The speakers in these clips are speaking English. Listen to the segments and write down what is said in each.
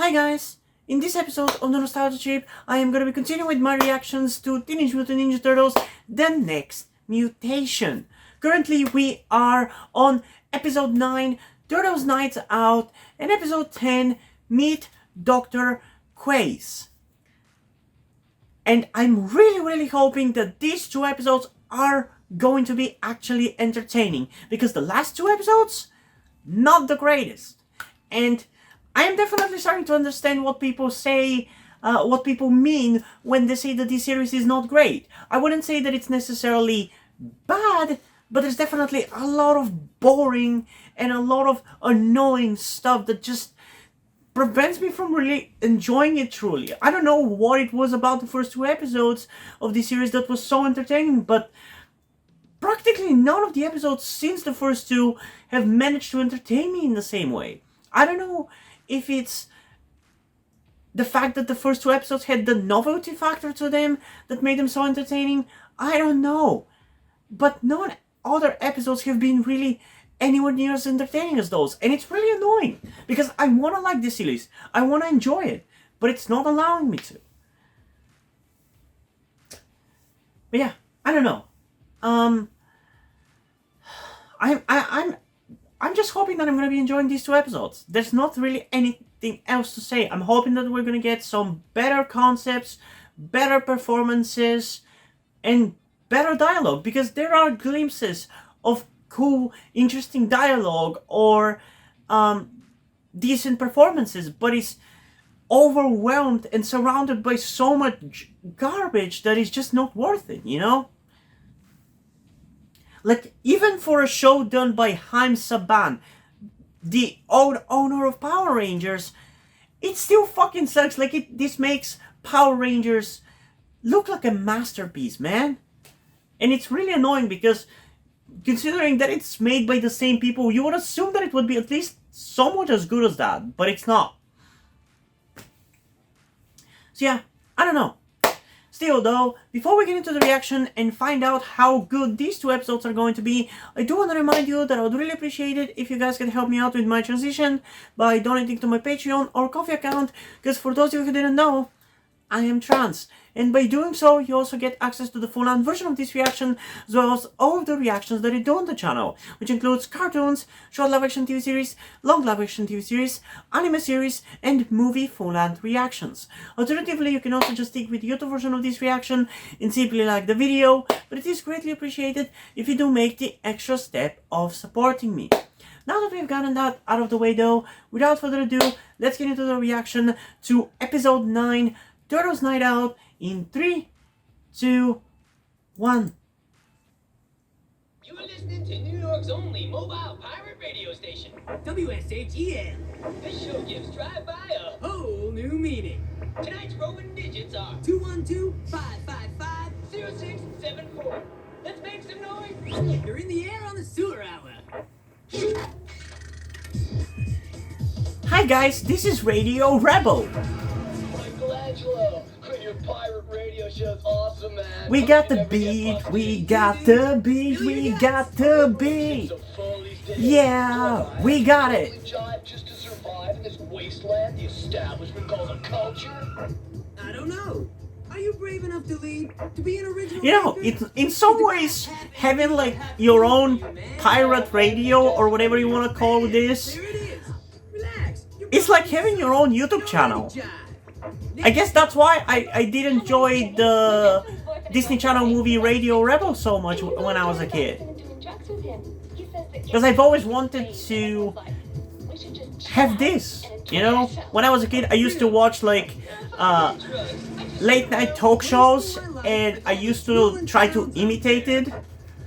Hi guys! In this episode of the Nostalgia Trip, I am going to be continuing with my reactions to Teenage Mutant Ninja Turtles, The Next Mutation. Currently we are on episode 9, Turtles Nights Out, and episode 10, Meet Dr. Quace. And I'm really hoping that these two episodes are going to be actually entertaining, because the last two episodes, not the greatest. And I am definitely starting to understand what people say, what people mean when they say that this series is not great. I wouldn't say that it's necessarily bad, but there's definitely a lot of boring and a lot of annoying stuff that just prevents me from really enjoying it truly. I don't know what it was about the first two episodes of this series that was so entertaining, but practically none of the episodes since the first two have managed to entertain me in the same way. I don't know if it's the fact that the first two episodes had the novelty factor to them that made them so entertaining. I don't know. But no other episodes have been really anywhere near as entertaining as those. And it's really annoying, because I want to like this series. I want to enjoy it. But it's not allowing me to. But yeah, I don't know. I'm just hoping that I'm going to be enjoying these two episodes. There's not really anything else to say. I'm hoping that we're going to get some better concepts, better performances, and better dialogue. Because there are glimpses of cool, interesting dialogue or decent performances. But it's overwhelmed and surrounded by so much garbage that it's just not worth it, you know? Like, even for a show done by Haim Saban, the owner of Power Rangers, it still fucking sucks. Like, this makes Power Rangers look like a masterpiece, man. And it's really annoying because, considering that it's made by the same people, you would assume that it would be at least somewhat as good as that, but it's not. So yeah, I don't know. Still though, before we get into the reaction and find out how good these two episodes are going to be, I do want to remind you that I would really appreciate it if you guys can help me out with my transition by donating to my Patreon or Ko-fi account, because for those of you who didn't know, I am trans. And by doing so, you also get access to the full-on version of this reaction, as well as all of the reactions that I do on the channel, which includes cartoons, short live-action TV series, long live-action TV series, anime series, and movie full-length reactions. Alternatively, you can also just stick with the YouTube version of this reaction and simply like the video, but it is greatly appreciated if you do make the extra step of supporting me. Now that we've gotten that out of the way though, without further ado, let's get into the reaction to episode 9, Turtles Night Out, in 3, 2, 1. You are listening to New York's only mobile pirate radio station, WSHEN. This show gives drive-by a whole new meaning. Tonight's roving digits are 212-555-0674. Let's make some noise. You're in the air on the sewer hour. Hi guys, this is Radio Rebel. Michelangelo, your pirate radio show's awesome, man. We got the beat, we got the beat, we got the beat. Yeah, we got it. Just to survive in this wasteland the establishment calls a culture. I don't know. Are you brave enough to lead? To be an original? You know, in some ways, having like your own pirate radio or whatever you want to call this, There it is. Relax. it's like having your own YouTube channel. I guess that's why I did enjoy the Disney Channel movie Radio Rebel so much when I was a kid. Because I've always wanted to have this, you know? When I was a kid, I used to watch like late night talk shows, and I used to try to imitate it.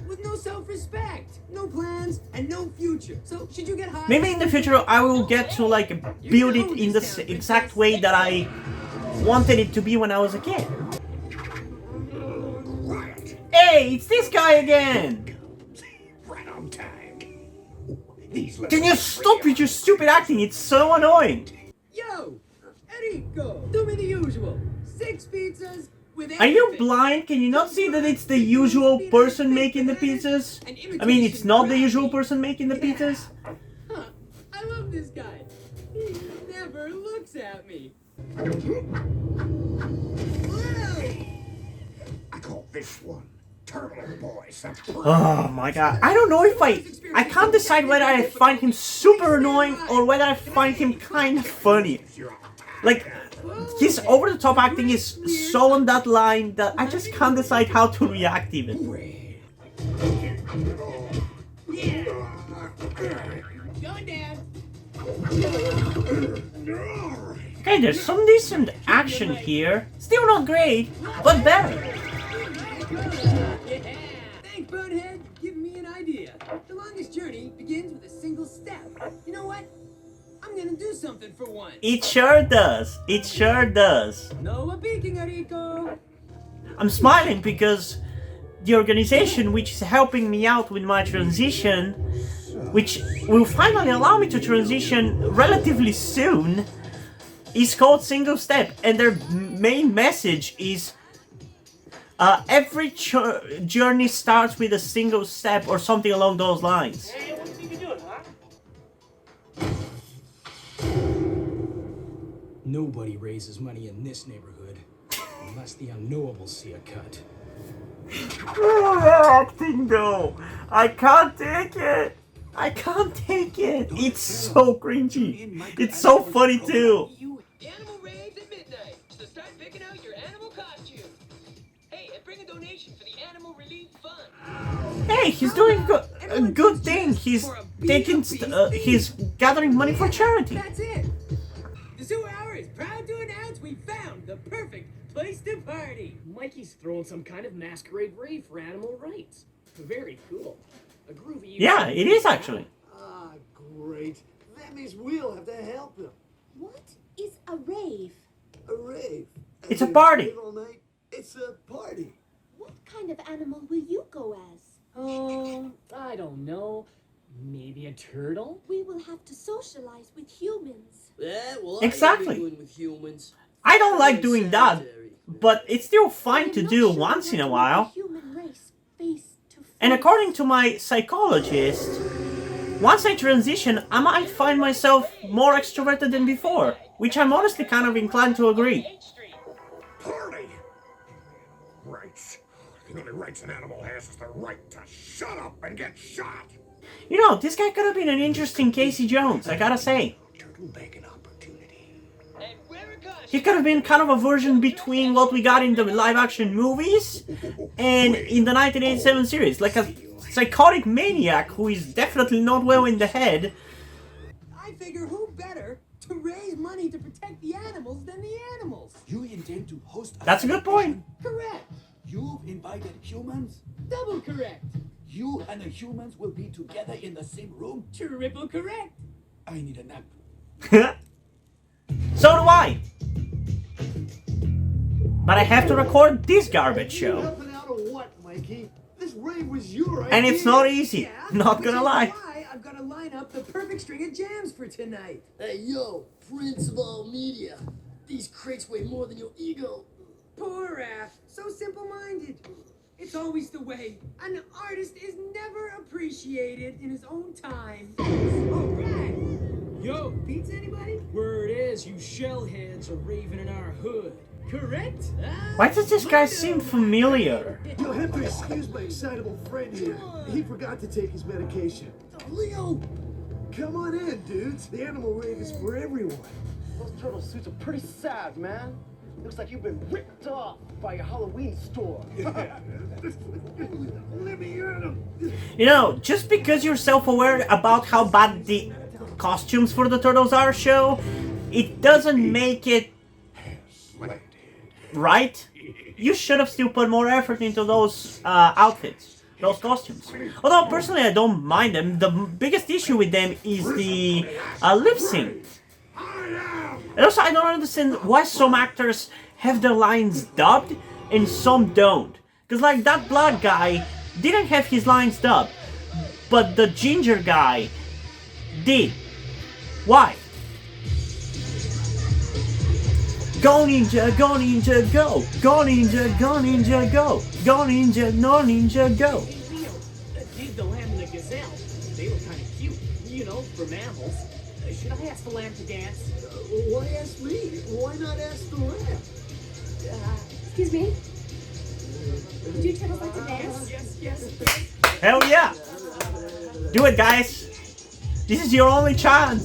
With no self-respect, no plans, and no future. So should you get high? Maybe in the future I will get to like build it in the exact way that I wanted it to be when I was a kid. Hey, it's this guy again! Right on time. Can you stop with your stupid acting? It's so annoying. Yo, Enrico, do me the usual. 6 pizzas with. Are you blind? Can you not see that it's the usual person making the pizzas? I mean, it's not the usual person making the pizzas. Huh, I love this guy. He never ever looks at me. I call this one Turtle Boy something. Oh my god. I don't know if I can't decide whether I find him super annoying or whether I find him kind of funny. Like, his over-the-top acting is so on that line that I just can't decide how to react even. Going down. Okay, there's some decent action here. Still not great, but better. Yeah. Thanks, Bonehead, for giving me an idea. The longest journey begins with a single step. You know what? I'm gonna do something for once. It sure does. It sure does. No peeking, Rico. I'm smiling because the organization which is helping me out with my transition, which will finally allow me to transition relatively soon, is called Single Step, and their main message is every journey starts with a single step or something along those lines. Hey, what do you think you're doing, huh? Nobody raises money in this neighborhood unless the unknowables see a cut. Acting though, I can't take it. I can't take it. It's so cringy. It's so funny too. The animal raves at midnight, so start picking out your animal costume. Hey, and bring a donation for the Animal Relief Fund. Hey, he's doing a good thing. He's taking, he's gathering money for charity. That's it. The Zoo Hour is proud to announce we found the perfect place to party. Mikey's throwing some kind of masquerade rave for animal rights. Very cool. A groovy. Yeah, it is actually. Ah, great. That means we'll have to help him. What is a rave? A rave. It's a party. Rave all night. It's a party. What kind of animal will you go as? Oh, I don't know. Maybe a turtle? We will have to socialize with humans. Yeah, well, Exactly. I doing with humans. I don't like doing that, Sanitary. but it's still fine I'm to not do sure once we in a want to while. meet the human race face to face. And according to my psychologist, once I transition, I might find myself more extroverted than before, which I'm honestly kind of inclined to agree. Party! Rights. The only rights an animal has is the right to shut up and get shot. You know, this guy could have been an interesting Casey Jones, I gotta say. Turtle make an opportunity. And wear a costume. He could have been kind of a version between what we got in the live-action movies and in the 1987 series, like a psychotic maniac who is definitely not well in the head. I figure who better to raise money to protect the animals than the animals. You intend to host That's a good point. Correct. You've invited humans? Double correct. You and the humans will be together in the same room? Triple correct. I need a nap. So do I. But I have to record this garbage show. Helping out or what, Mikey? This rave was your idea. And it's not easy, not which gonna is lie. why I've got to line up the perfect string of jams for tonight. Hey, yo, Prince of all media. These crates weigh more than your ego. Poor Raph, so simple-minded. It's always the way. An artist is never appreciated in his own time. All right. Yo, beats anybody? Word is, you shellheads are raving in our hood. Correct? Why does this guy seem familiar? You'll have to excuse my excitable friend here. He forgot to take his medication. Leo! Come on in, dudes. The animal rave is for everyone. Those turtle suits are pretty sad, man. Looks like you've been ripped off by your Halloween store. Let me at him. You know, just because you're self-aware about how bad the costumes for the turtles are show, it doesn't make it right. You should have still put more effort into those outfits, those costumes. Although personally I don't mind them, the biggest issue with them is the lip sync. And also I don't understand why some actors have their lines dubbed and some don't. Because like that black guy didn't have his lines dubbed, but the ginger guy did. Why? Go ninja, go ninja, go! Go ninja, go ninja, go! Go ninja, no ninja, go! Hey, Leo, dig the lamb and the gazelle. They look kind of cute, you know, for mammals. Should I ask the lamb to dance? Why ask me? Why not ask the lamb? Excuse me? Would you turtles like to dance? Yes. Hell yeah! Do it, guys! This is your only chance!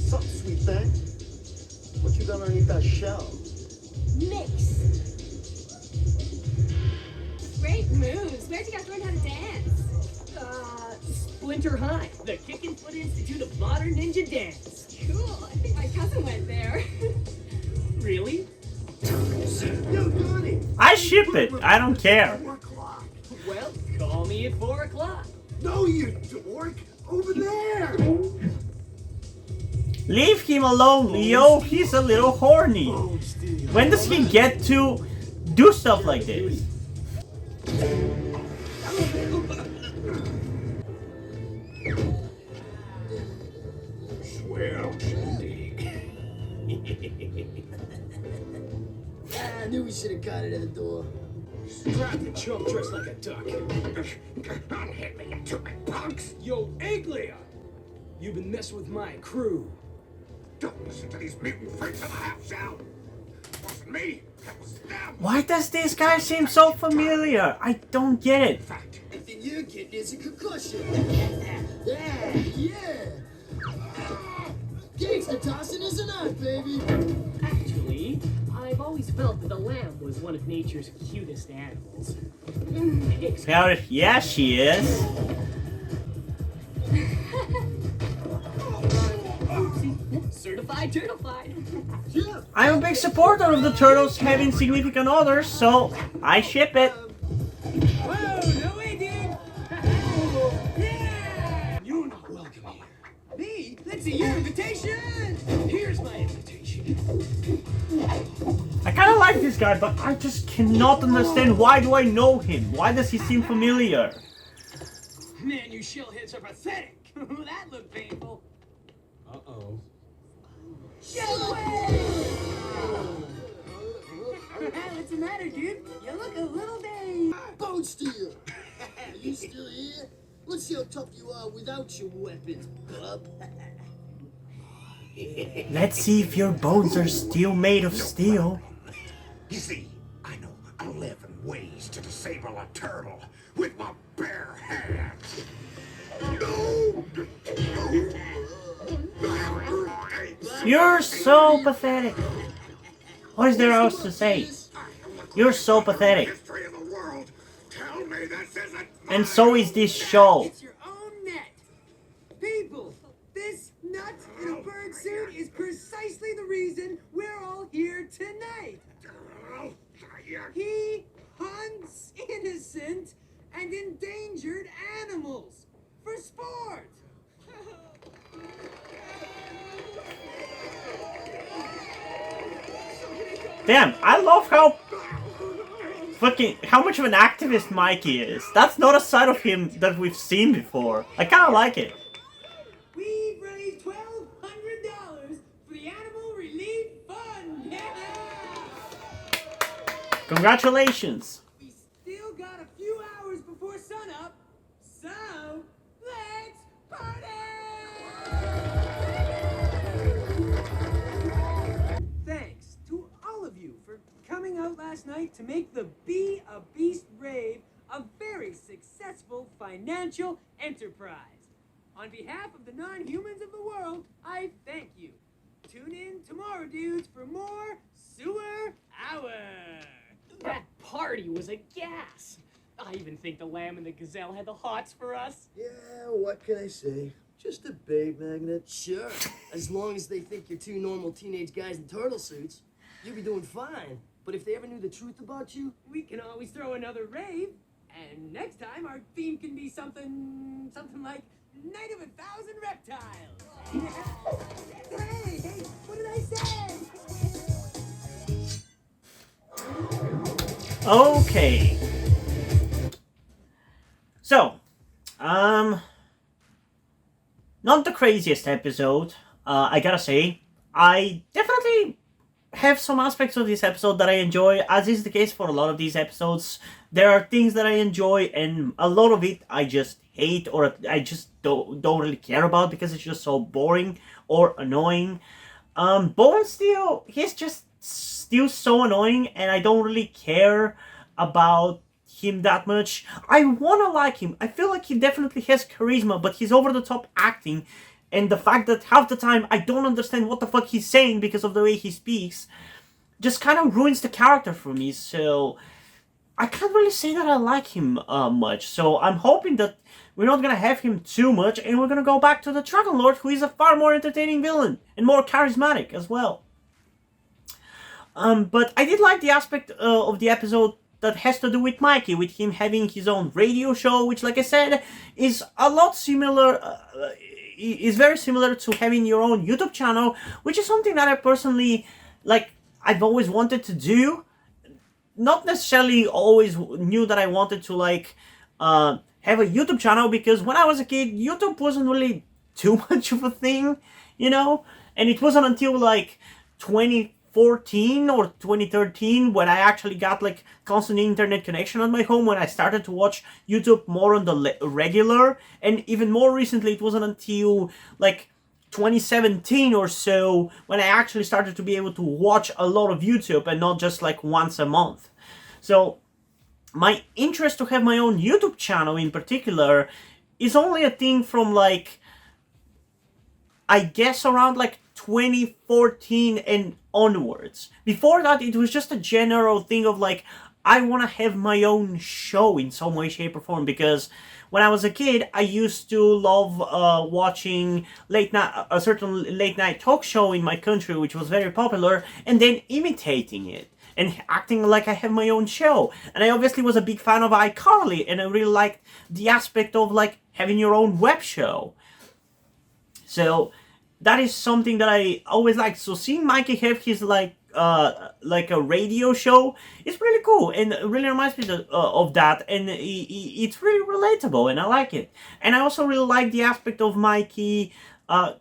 Sup, sweet thing? What you got underneath that shell? Mix. Great moves. Where'd you guys learn how to dance? Splinter High, the Kick and Foot Institute of Modern Ninja Dance. Cool. I think my cousin went there. Really? Yo, Donnie! I ship it, I don't care. 4 o'clock. Well, call me at 4 o'clock. No, you dork! Over there! Leave him alone, Leo. He's a little horny. Oh, Steve. When does he get to do stuff like this? Swell dig. I knew we should have got it at the door. Grab the chump dressed like a duck. Unhit me, you stupid punks! Yo, Anglia! You've been messing with my crew. Don't listen to these mutant freaks in the half shell! It wasn't me, that was them! Why does this guy seem so familiar? I don't get it. Fact. The thing you're getting is a concussion. Yeah. Gangsta tossing is an art, baby. Actually, I've always felt that the lamb was one of nature's cutest animals. Hell, yeah, she is. Certified turtleified. Yeah. I'm a big supporter of the turtles having significant others, so I ship it. Whoa, no way, dude! Yeah! You're not welcome here. Me? Let's see your invitation! Here's my invitation. I kind of like this guy, but I just cannot understand why do I know him? Why does he seem familiar? Man, you shellheads are pathetic. That looked painful. Uh-oh. What's the matter, dude? You look a little dazed. Bone steel. You still here? Let's see how tough you are without your weapons, bub. Let's see if your bones are still made of steel. You see, I know 11 ways to disable a turtle with my bare hands. No! You're so pathetic. What is there else to say? You're so pathetic. History of the world. Tell me this isn't And so is this show. It's your own net. People, this nut in a bird suit is precisely the reason we're all here tonight. He hunts innocent and endangered animals for sport. Damn, I love how much of an activist Mikey is. That's not a side of him that we've seen before. I kind of like it. We've raised $1,200 for the Animal Relief Fund. Yeah! Congratulations. We still got a few hours before sunup, so let's party! Thanks to all of you for coming out last night to make the Be a Beast rave a very successful financial enterprise. On behalf of the non-humans of the world, I thank you. Tune in tomorrow, dudes, for more Sewer Hour. That party was a gas. I even think the lamb and the gazelle had the hots for us. Yeah, what can I say? Just a bait magnet. Sure, as long as they think you're two normal teenage guys in turtle suits, you'll be doing fine. But if they ever knew the truth about you, We can always throw another rave. And next time our theme can be something like Night of 1,000 Reptiles. Hey, what did I say? Okay. So, not the craziest episode, I gotta say. I definitely have some aspects of this episode that I enjoy, as is the case for a lot of these episodes. There are things that I enjoy, and a lot of it I just hate, or I just don't really care about because it's just so boring or annoying. Bowen Steel, he's just still so annoying, and I don't really care about him that much. I wanna like him. I feel like he definitely has charisma, but he's over the top acting, and the fact that half the time I don't understand what the fuck he's saying because of the way he speaks just kind of ruins the character for me. So I can't really say that I like him much. So I'm hoping that we're not gonna have him too much, and we're gonna go back to the Dragon Lord, who is a far more entertaining villain and more charismatic as well. But I did like the aspect of the episode that has to do with Mikey, with him having his own radio show, which, like I said, is a lot similar. Is very similar to having your own YouTube channel, which is something that I personally like. I've always wanted to do. Not necessarily always knew that I wanted to like have a YouTube channel, because when I was a kid, YouTube wasn't really too much of a thing, you know. And it wasn't until like 2014 or 2013 when I actually got like constant internet connection on my home, when I started to watch YouTube more on the regular. And even more recently, it wasn't until like 2017 or so when I actually started to be able to watch a lot of YouTube and not just like once a month. So my interest to have my own YouTube channel in particular is only a thing from like, I guess around like 2014 and onwards. Before that, it was just a general thing of like, I want to have my own show in some way, shape, or form, because when I was a kid, I used to love watching a certain late night talk show in my country, which was very popular, and then imitating it and acting like I have my own show. And I obviously was a big fan of iCarly, and I really liked the aspect of like having your own web show. So that is something that I always liked. So seeing Mikey have his like a radio show is really cool, and it really reminds me of that, and it's really relatable, and I like it. And I also really like the aspect of Mikey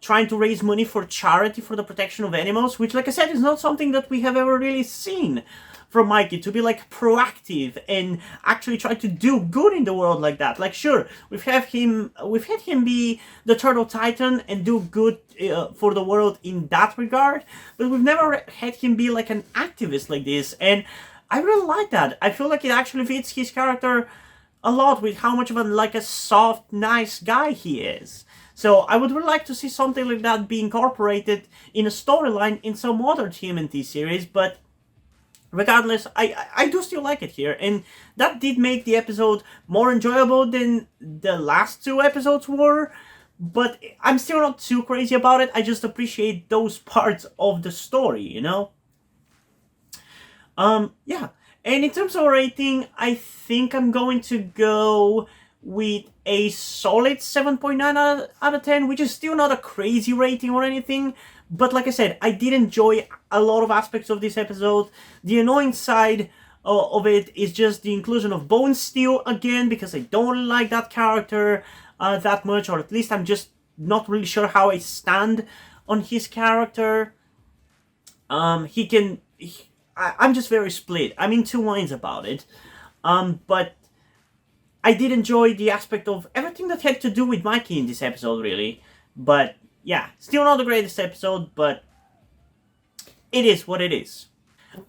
trying to raise money for charity for the protection of animals, which, like I said, is not something that we have ever really seen from Mikey, to be like proactive and actually try to do good in the world like that. Like, sure, we've had him be the Turtle Titan and do good for the world in that regard, but we've never had him be like an activist like this, and I really like that. I feel like it actually fits his character a lot with how much of a soft, nice guy he is. So I would really like to see something like that be incorporated in a storyline in some other TMNT series, but regardless, I do still like it here, and that did make the episode more enjoyable than the last two episodes were, but I'm still not too crazy about it. I just appreciate those parts of the story, you know? Yeah. And in terms of rating, I think I'm going to go with a solid 7.9 out of 10, which is still not a crazy rating or anything. But like I said, I did enjoy a lot of aspects of this episode. The annoying side of it is just the inclusion of Bone Steel again, because I don't really like that character that much, or at least I'm just not really sure how I stand on his character. I'm just very split. I'm in two minds about it. But I did enjoy the aspect of everything that had to do with Mikey in this episode, really. But yeah, still not the greatest episode, but it is what it is.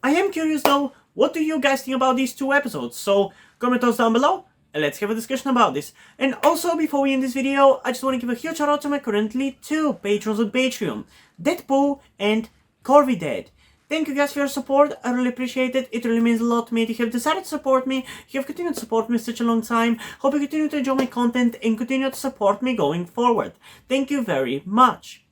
I am curious though, what do you guys think about these two episodes? So comment those down below, and let's have a discussion about this. And also, before we end this video, I just want to give a huge shout out to my currently two patrons on Patreon, Deadpool and Corby Dead. Thank you guys for your support, I really appreciate it. It really means a lot to me that you have decided to support me, you have continued to support me such a long time. Hope you continue to enjoy my content and continue to support me going forward. Thank you very much.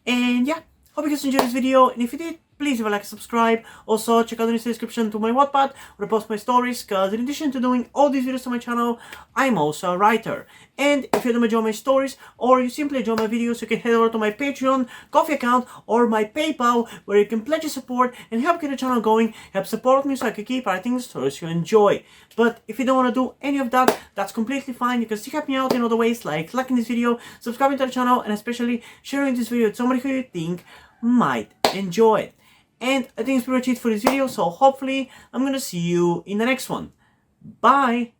And yeah, hope you guys enjoyed this video, and if you did, please leave a like and subscribe. Also, check out the description to my Wattpad, where I post my stories, because in addition to doing all these videos on my channel, I'm also a writer. And if you don't enjoy my stories, or you simply enjoy my videos, you can head over to my Patreon, Coffee account, or my PayPal, where you can pledge your support and help get the channel going, help support me so I can keep writing the stories you enjoy. But if you don't want to do any of that, that's completely fine. You can still help me out in other ways, like liking this video, subscribing to the channel, and especially sharing this video with somebody who you think might enjoy it. And I think it's pretty much it for this video, so hopefully I'm gonna see you in the next one. Bye!